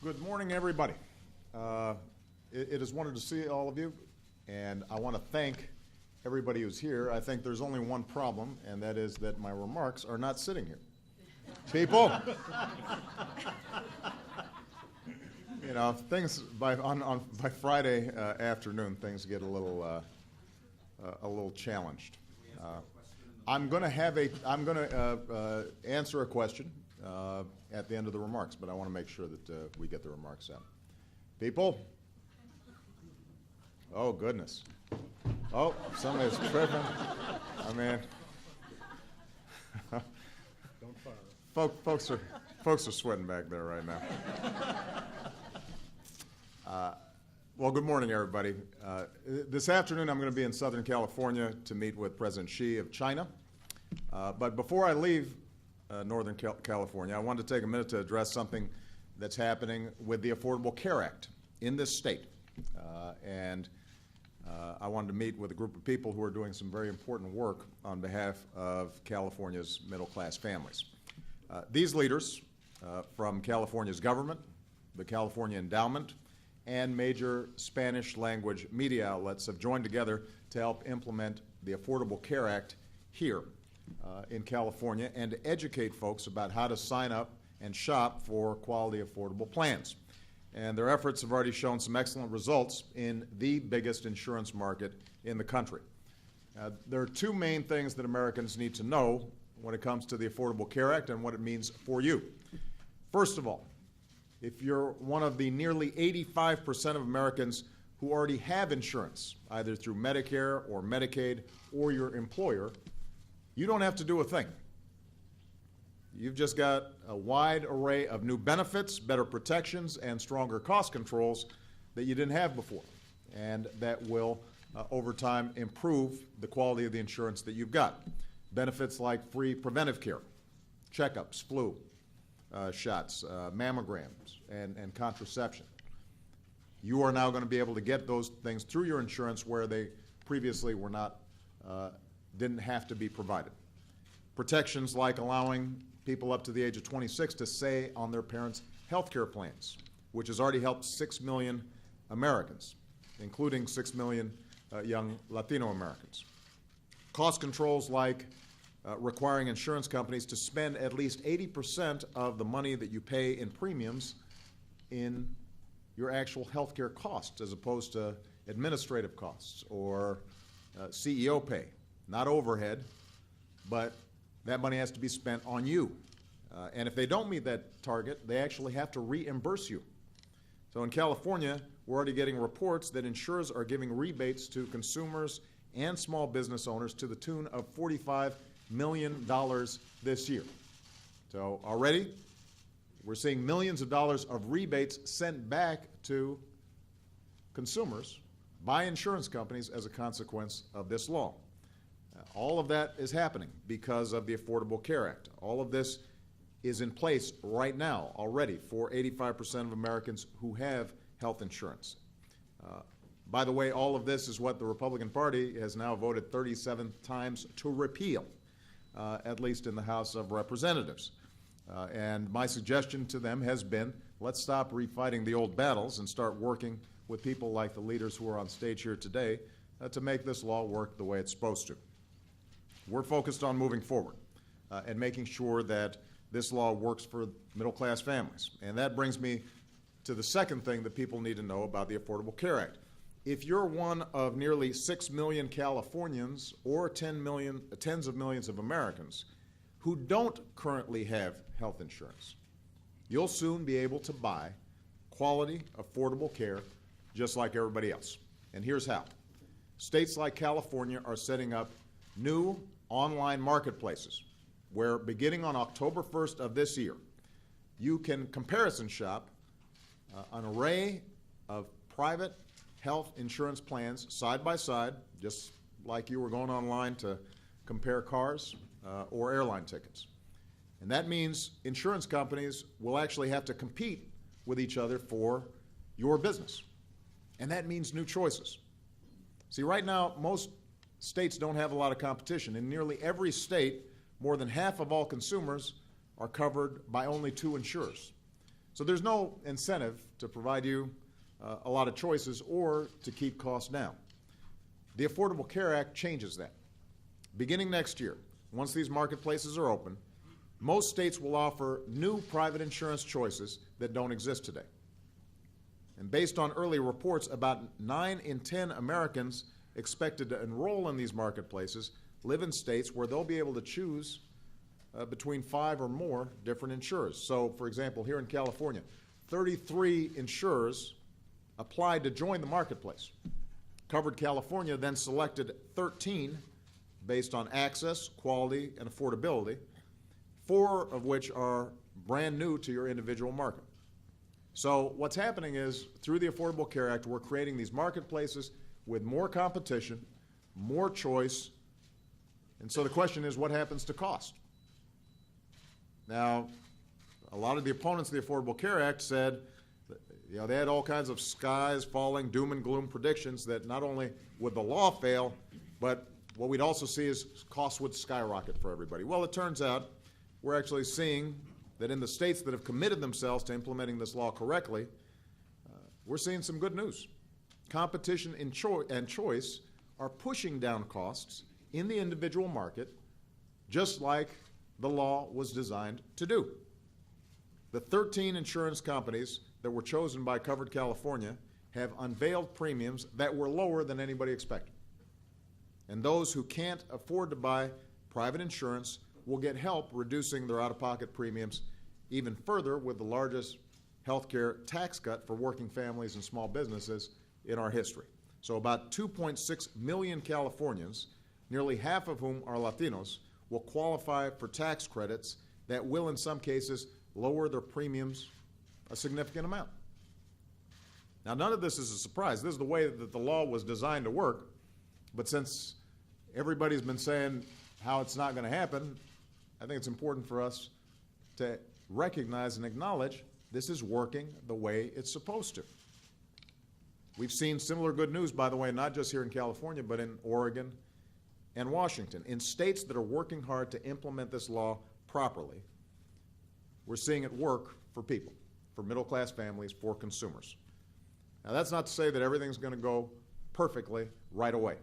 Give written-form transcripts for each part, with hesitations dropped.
Good morning, everybody. It is wonderful to see all of you, and I want to thank everybody who's here. I think there's only one problem, and that is that my remarks are not sitting here. People, you know, things by Friday afternoon, things get a little challenged. I'm going to answer a question at the end of the remarks, but I want to make sure that we get the remarks out. People? Oh, goodness. Oh, somebody's tripping. I mean, don't fire. Folks are sweating back there right now. Well, good morning, everybody. This afternoon, I'm going to be in Southern California to meet with President Xi of China. But before I leave Northern California, I wanted to take a minute to address something that's happening with the Affordable Care Act in this state. I wanted to meet with a group of people who are doing some very important work on behalf of California's middle-class families. These leaders from California's government, the California Endowment, and major Spanish-language media outlets have joined together to help implement the Affordable Care Act here in California and to educate folks about how to sign up and shop for quality affordable plans. And their efforts have already shown some excellent results in the biggest insurance market in the country. There are two main things that Americans need to know when it comes to the Affordable Care Act and what it means for you. First of all, if you're one of the nearly 85% of Americans who already have insurance, either through Medicare or Medicaid or your employer, you don't have to do a thing. You've just got a wide array of new benefits, better protections, and stronger cost controls that you didn't have before, and that will, over time, improve the quality of the insurance that you've got. Benefits like free preventive care, checkups, flu shots, mammograms, and contraception. You are now going to be able to get those things through your insurance where they previously were not, didn't have to be provided. Protections like allowing people up to the age of 26 to stay on their parents' health care plans, which has already helped 6 million Americans, including 6 million young Latino Americans. Cost controls like requiring insurance companies to spend at least 80% of the money that you pay in premiums in your actual health care costs as opposed to administrative costs or CEO pay, not overhead, but that money has to be spent on you. And if they don't meet that target, they actually have to reimburse you. So in California, we're already getting reports that insurers are giving rebates to consumers and small business owners to the tune of $45 million this year. So already, we're seeing millions of dollars of rebates sent back to consumers by insurance companies as a consequence of this law. All of that is happening because of the Affordable Care Act. All of this is in place right now already for 85% of Americans who have health insurance. By the way, all of this is what the Republican Party has now voted 37 times to repeal, at least in the House of Representatives. And my suggestion to them has been, let's stop refighting the old battles and start working with people like the leaders who are on stage here today to make this law work the way it's supposed to. We're focused on moving forward and making sure that this law works for middle-class families. And that brings me to the second thing that people need to know about the Affordable Care Act. If you're one of nearly 6 million Californians or tens of millions of Americans who don't currently have health insurance, you'll soon be able to buy quality, affordable care just like everybody else. And here's how. States like California are setting up new online marketplaces where, beginning on October 1st of this year, you can comparison shop an array of private health insurance plans side by side, just like you were going online to compare cars or airline tickets. And that means insurance companies will actually have to compete with each other for your business. And that means new choices. See, right now, most states don't have a lot of competition. In nearly every state, more than half of all consumers are covered by only two insurers. So there's no incentive to provide you a lot of choices or to keep costs down. The Affordable Care Act changes that. Beginning next year, once these marketplaces are open, most states will offer new private insurance choices that don't exist today. And based on early reports, about 9 in 10 Americans expected to enroll in these marketplaces live in states where they'll be able to choose between 5 or more different insurers. So, for example, here in California, 33 insurers applied to join the marketplace. Covered California then selected 13 based on access, quality, and affordability, 4 of which are brand new to your individual market. So what's happening is, through the Affordable Care Act, we're creating these marketplaces with more competition, more choice, and so the question is, what happens to cost? Now, a lot of the opponents of the Affordable Care Act said, they had all kinds of skies falling, doom and gloom predictions that not only would the law fail, but what we'd also see is costs would skyrocket for everybody. Well, it turns out we're actually seeing that in the states that have committed themselves to implementing this law correctly, we're seeing some good news. Competition and choice are pushing down costs in the individual market, just like the law was designed to do. The 13 insurance companies that were chosen by Covered California have unveiled premiums that were lower than anybody expected. And those who can't afford to buy private insurance will get help reducing their out-of-pocket premiums even further with the largest health care tax cut for working families and small businesses in our history. So about 2.6 million Californians, nearly half of whom are Latinos, will qualify for tax credits that will, in some cases, lower their premiums a significant amount. Now, none of this is a surprise. This is the way that the law was designed to work, but since everybody's been saying how it's not going to happen, I think it's important for us to recognize and acknowledge this is working the way it's supposed to. We've seen similar good news, by the way, not just here in California, but in Oregon and Washington. In states that are working hard to implement this law properly, we're seeing it work for people, for middle-class families, for consumers. Now, that's not to say that everything's going to go perfectly right away.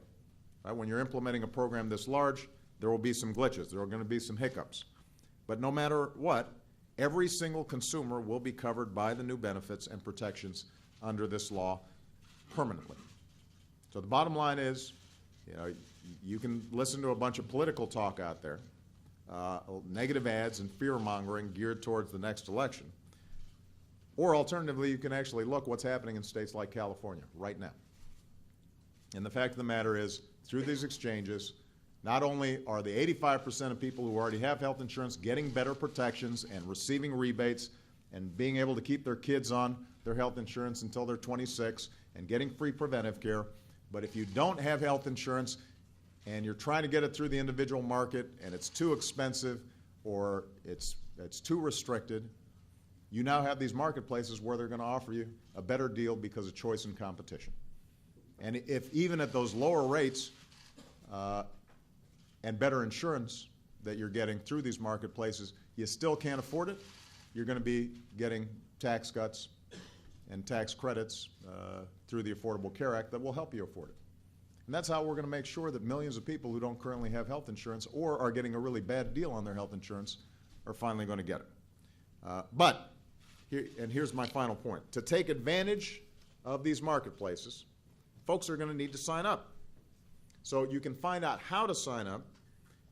Right? When you're implementing a program this large, there will be some glitches. There are going to be some hiccups. But no matter what, every single consumer will be covered by the new benefits and protections under this law permanently. So the bottom line is, you can listen to a bunch of political talk out there, negative ads and fear-mongering geared towards the next election. Or alternatively, you can actually look what's happening in states like California right now. And the fact of the matter is, through these exchanges, not only are the 85% of people who already have health insurance getting better protections and receiving rebates and being able to keep their kids on their health insurance until they're 26 and getting free preventive care, but if you don't have health insurance and you're trying to get it through the individual market and it's too expensive or it's too restricted, you now have these marketplaces where they're going to offer you a better deal because of choice and competition. And if even at those lower rates and better insurance that you're getting through these marketplaces, you still can't afford it, you're going to be getting tax cuts and tax credits through the Affordable Care Act that will help you afford it. And that's how we're going to make sure that millions of people who don't currently have health insurance or are getting a really bad deal on their health insurance are finally going to get it. Here's my final point. To take advantage of these marketplaces, folks are going to need to sign up. So you can find out how to sign up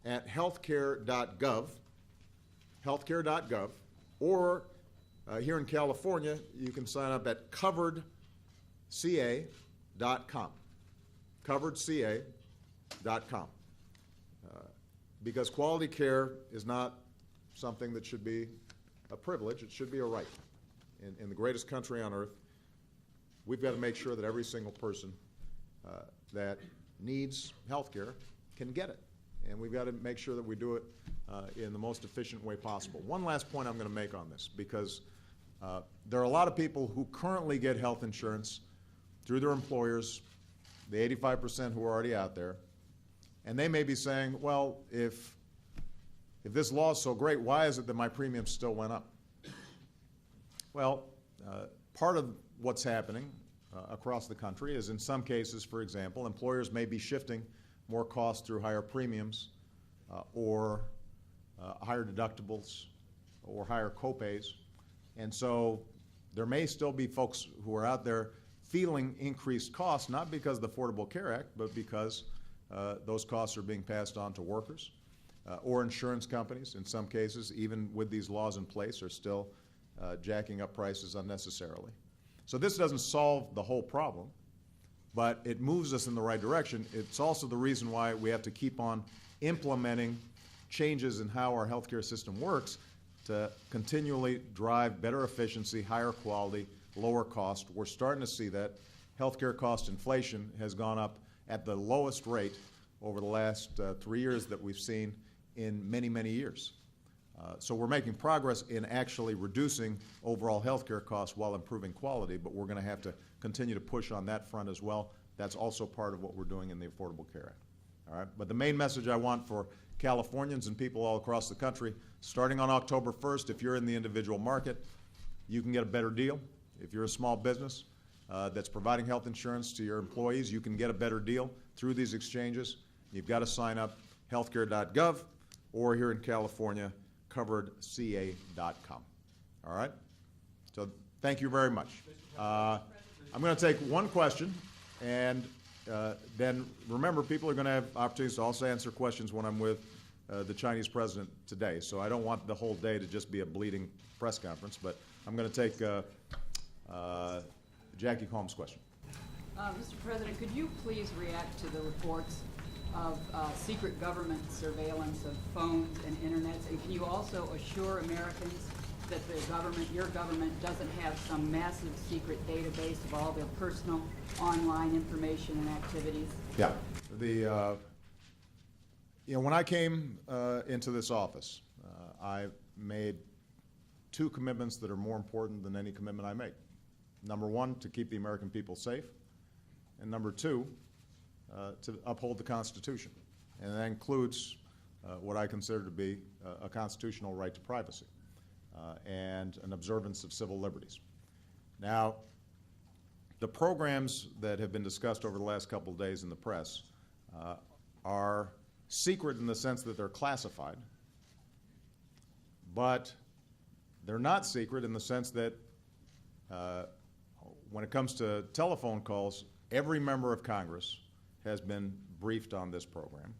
at healthcare.gov, or here in California, you can sign up at coveredca.com, coveredca.com, because quality care is not something that should be a privilege, it should be a right. In the greatest country on earth, we've got to make sure that every single person that needs health care can get it. And we've got to make sure that we do it in the most efficient way possible. One last point I'm going to make on this, because there are a lot of people who currently get health insurance through their employers, the 85% who are already out there, and they may be saying, well, if this law is so great, why is it that my premiums still went up? Well, part of what's happening across the country is in some cases, for example, employers may be shifting more costs through higher premiums or higher deductibles or higher copays. And so there may still be folks who are out there feeling increased costs, not because of the Affordable Care Act, but because those costs are being passed on to workers or insurance companies. In some cases, even with these laws in place, are still jacking up prices unnecessarily. So this doesn't solve the whole problem, but it moves us in the right direction. It's also the reason why we have to keep on implementing changes in how our healthcare system works to continually drive better efficiency, higher quality, lower cost. We're starting to see that. Healthcare cost inflation has gone up at the lowest rate over the last 3 years that we've seen in many, many years. So we're making progress in actually reducing overall healthcare costs while improving quality, but we're going to have to continue to push on that front as well. That's also part of what we're doing in the Affordable Care Act. All right? But the main message I want for Californians and people all across the country, starting on October 1st, if you're in the individual market, you can get a better deal. If you're a small business that's providing health insurance to your employees, you can get a better deal through these exchanges. You've got to sign up healthcare.gov or here in California, coveredca.com. All right? So thank you very much. I'm going to take one question, and then remember, people are going to have opportunities to also answer questions when I'm with the Chinese president today. So I don't want the whole day to just be a bleeding press conference, but I'm going to take Jackie Holmes' question. Mr. President, could you please react to the reports of secret government surveillance of phones and internets? And can you also assure Americans that the government, your government, doesn't have some massive secret database of all their personal online information and activities? Yeah. When I came into this office, I made two commitments that are more important than any commitment I make. Number one, to keep the American people safe, and number two, to uphold the Constitution. And that includes what I consider to be a constitutional right to privacy and an observance of civil liberties. Now, the programs that have been discussed over the last couple of days in the press are secret in the sense that they're classified, but they're not secret in the sense that when it comes to telephone calls, every member of Congress has been briefed on this program.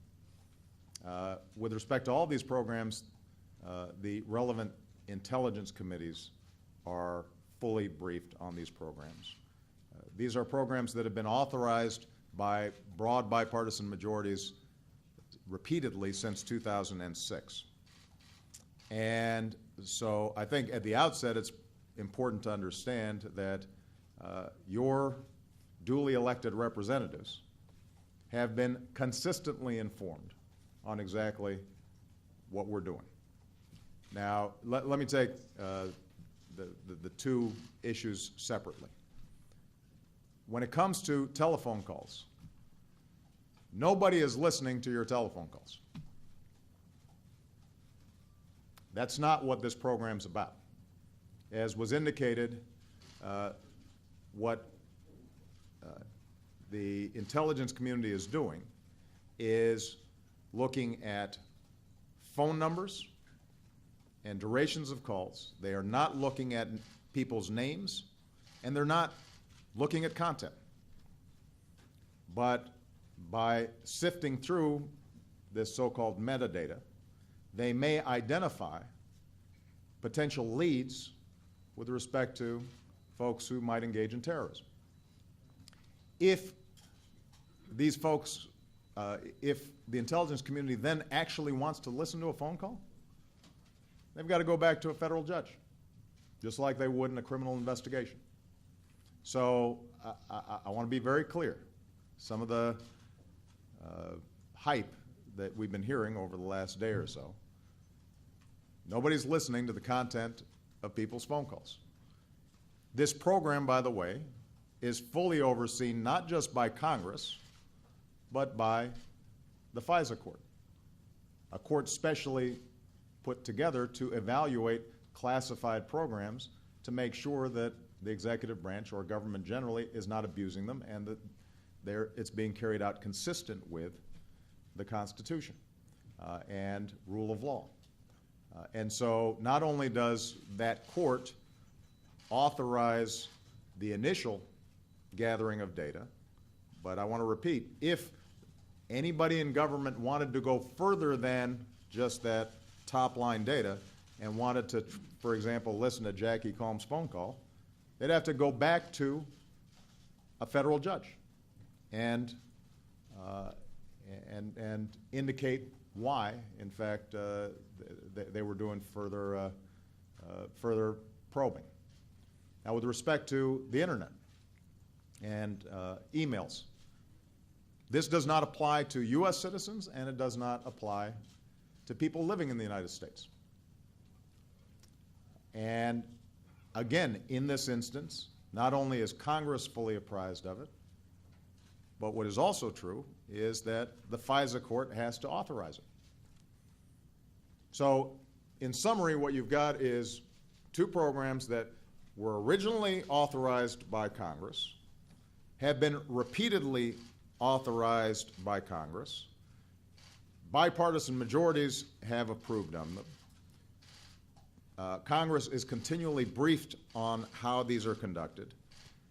With respect to all these programs, the relevant intelligence committees are fully briefed on these programs. These are programs that have been authorized by broad bipartisan majorities repeatedly since 2006. And so I think at the outset it's important to understand that your duly elected representatives have been consistently informed on exactly what we're doing. Now, let me take the two issues separately. When it comes to telephone calls, nobody is listening to your telephone calls. That's not what this program's about. As was indicated, what the intelligence community is doing is looking at phone numbers and durations of calls. They are not looking at people's names, and they're not looking at content. But by sifting through this so-called metadata, they may identify potential leads with respect to folks who might engage in terrorism. If these folks, if the intelligence community then actually wants to listen to a phone call, they've got to go back to a federal judge, just like they would in a criminal investigation. So I want to be very clear. Some of the hype that we've been hearing over the last day or so, nobody's listening to the content of people's phone calls. This program, by the way, is fully overseen not just by Congress, but by the FISA court, a court specially put together to evaluate classified programs to make sure that the executive branch or government generally is not abusing them and that it's being carried out consistent with the Constitution and rule of law. And so not only does that court authorize the initial gathering of data, but I want to repeat, if anybody in government wanted to go further than just that top-line data and wanted to, for example, listen to Jackie Combs' phone call, they'd have to go back to a federal judge and indicate why, in fact, they were doing further probing. Now, with respect to the internet and emails, this does not apply to U.S. citizens, and it does not apply to people living in the United States. And again, in this instance, not only is Congress fully apprised of it, but what is also true is that the FISA court has to authorize it. So, in summary, what you've got is two programs that were originally authorized by Congress, have been repeatedly authorized by Congress, bipartisan majorities have approved them. Congress is continually briefed on how these are conducted.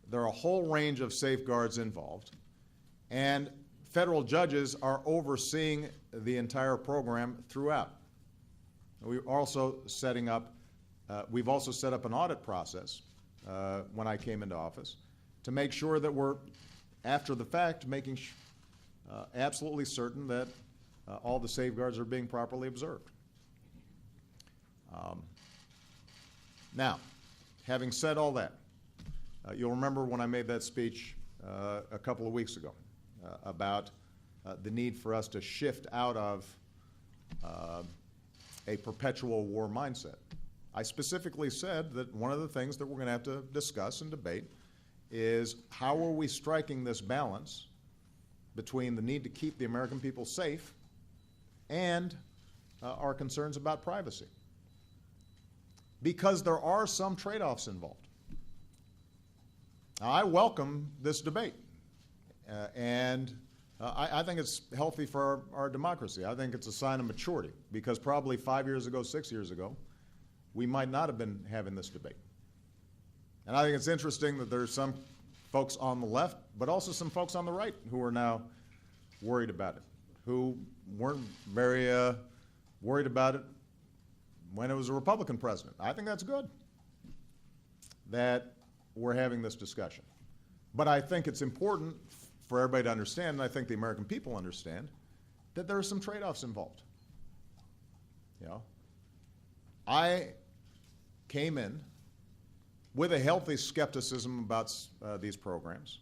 There are a whole range of safeguards involved, and federal judges are overseeing the entire program throughout. We've also set up an audit process when I came into office to make sure that we're, after the fact, making absolutely certain that all the safeguards are being properly observed. Now, having said all that, you'll remember when I made that speech a couple of weeks ago about the need for us to shift out of a perpetual war mindset. I specifically said that one of the things that we're going to have to discuss and debate is how are we striking this balance between the need to keep the American people safe and our concerns about privacy. Because there are some trade-offs involved. Now, I welcome this debate, and I think it's healthy for our democracy. I think it's a sign of maturity, because probably 5 years ago, 6 years ago, we might not have been having this debate. And I think it's interesting that there's some folks on the left, but also some folks on the right who are now worried about it, who weren't very worried about it when it was a Republican president. I think that's good that we're having this discussion. But I think it's important for everybody to understand, and I think the American people understand, that there are some trade-offs involved. You know, I came in with a healthy skepticism about these programs.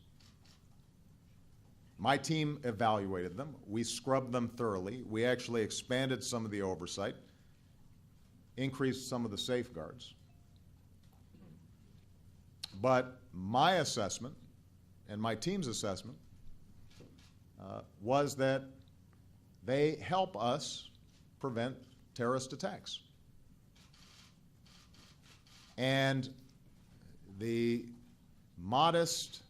My team evaluated them. We scrubbed them thoroughly. We actually expanded some of the oversight, increased some of the safeguards. But my assessment and my team's assessment was that they help us prevent terrorist attacks. And the modest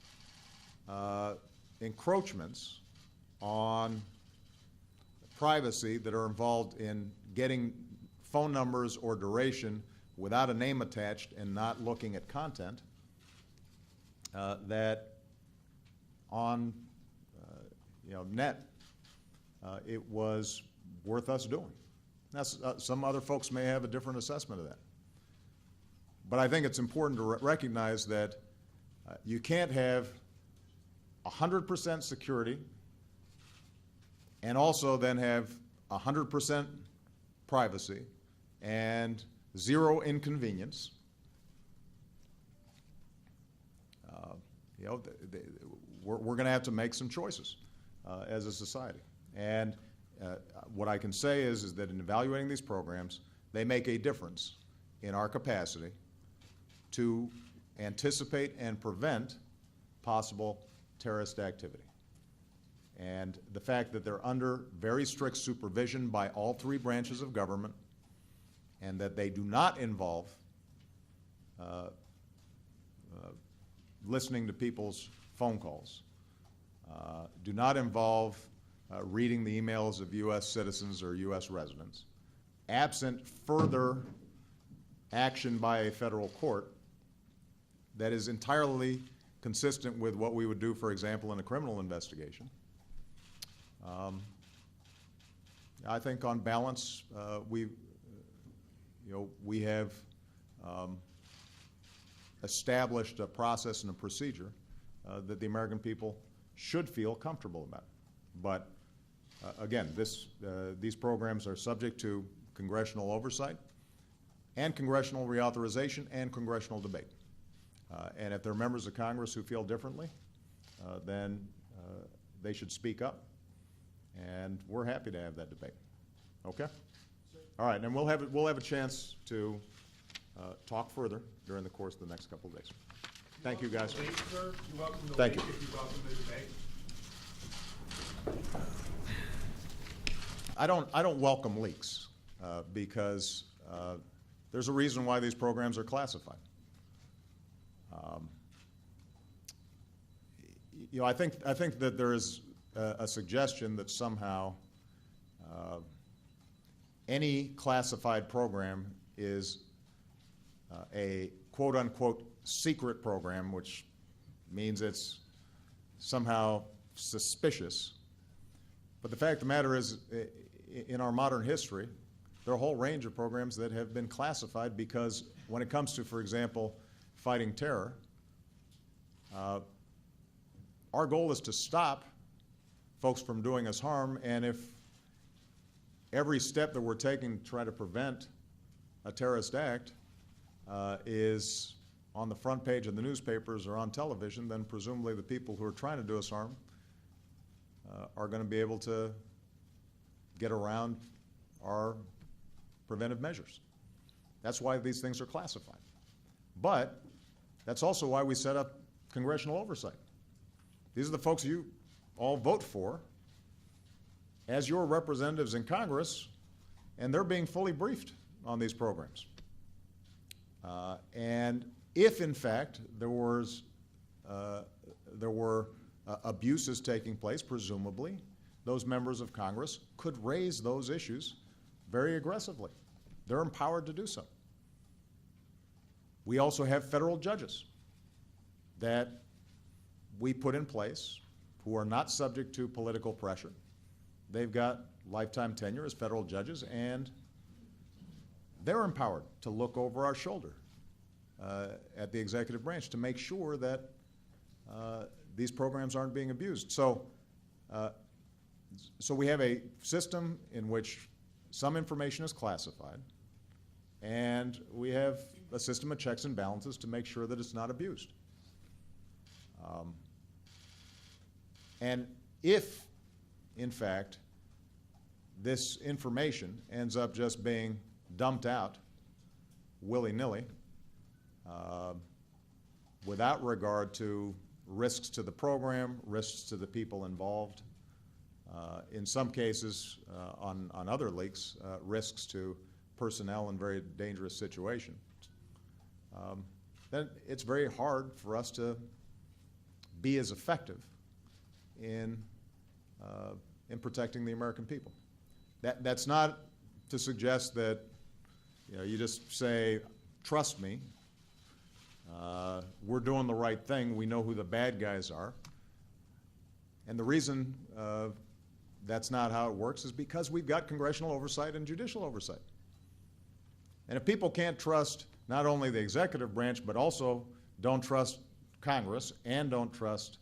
encroachments on privacy that are involved in getting phone numbers or duration without a name attached and not looking at content, that on net, it was worth us doing. That's, some other folks may have a different assessment of that. But I think it's important to recognize that you can't have 100% security and also then have 100% privacy and zero inconvenience. We're going to have to make some choices as a society. And what I can say is that in evaluating these programs, they make a difference in our capacity to anticipate and prevent possible terrorist activity. And the fact that they're under very strict supervision by all three branches of government and that they do not involve listening to people's phone calls, do not involve reading the emails of U.S. citizens or U.S. residents, absent further action by a federal court that is entirely consistent with what we would do, for example, in a criminal investigation. I think on balance, we have established a process and a procedure that the American people should feel comfortable about. But again, these programs are subject to congressional oversight and congressional reauthorization and congressional debate. And if there are members of Congress who feel differently, then they should speak up, and we're happy to have that debate. Okay? All right, and we'll have a chance to talk further during the course of the next couple of days. Thank you, guys. Thank you. I don't welcome leaks because there's a reason why these programs are classified. I think that there is a suggestion that somehow any classified program is a quote-unquote secret program, which means it's somehow suspicious. But the fact of the matter is, in our modern history, there are a whole range of programs that have been classified because when it comes to, for example, fighting terror, our goal is to stop folks from doing us harm, and if every step that we're taking to try to prevent a terrorist act is on the front page of the newspapers or on television, then presumably the people who are trying to do us harm are going to be able to get around our preventive measures. That's why these things are classified. But that's also why we set up congressional oversight. These are the folks you all vote for as your representatives in Congress, and they're being fully briefed on these programs. And if, in fact, there were abuses taking place, presumably, those members of Congress could raise those issues very aggressively. They're empowered to do so. We also have federal judges that we put in place who are not subject to political pressure. They've got lifetime tenure as federal judges, and they're empowered to look over our shoulder at the executive branch to make sure that these programs aren't being abused. So we have a system in which some information is classified, and we have a system of checks and balances to make sure that it's not abused. And if, in fact, this information ends up just being dumped out willy-nilly without regard to risks to the program, risks to the people involved, in some cases, on other leaks, risks to personnel in very dangerous situations, then it's very hard for us to be as effective in protecting the American people. That's not to suggest that you just say, trust me, we're doing the right thing, we know who the bad guys are. And the reason that's not how it works is because we've got congressional oversight and judicial oversight. And if people can't trust not only the executive branch, but also don't trust Congress and don't trust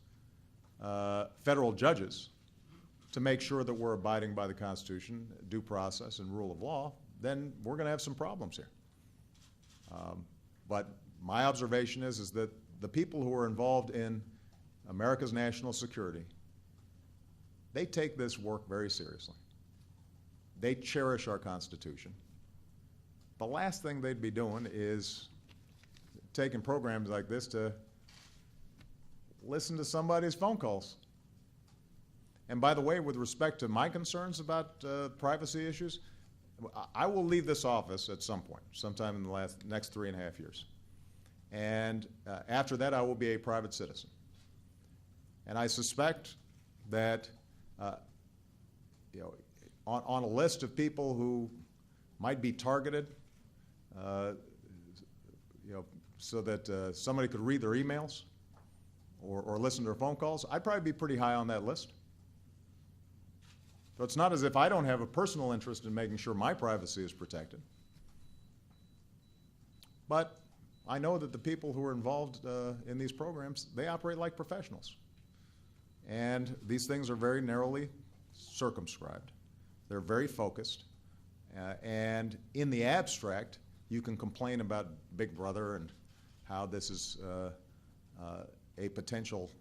federal judges to make sure that we're abiding by the Constitution, due process, and rule of law, then we're going to have some problems here. But my observation is that the people who are involved in America's national security, they take this work very seriously. They cherish our Constitution. The last thing they'd be doing is taking programs like this to listen to somebody's phone calls. And by the way, with respect to my concerns about privacy issues, I will leave this office at some point, sometime in the next 3.5 years. and after that I will be a private citizen. And I suspect that you know, on a list of people who might be targeted, you know, so that somebody could read their emails or listen to their phone calls, I'd probably be pretty high on that list. So it's not as if I don't have a personal interest in making sure my privacy is protected. But I know that the people who are involved in these programs, they operate like professionals. And these things are very narrowly circumscribed. They're very focused. And in the abstract, you can complain about Big Brother and how this is a potential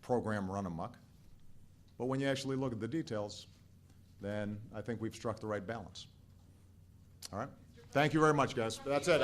program run amok. But when you actually look at the details, then I think we've struck the right balance. All right? Thank you very much, guys. That's it.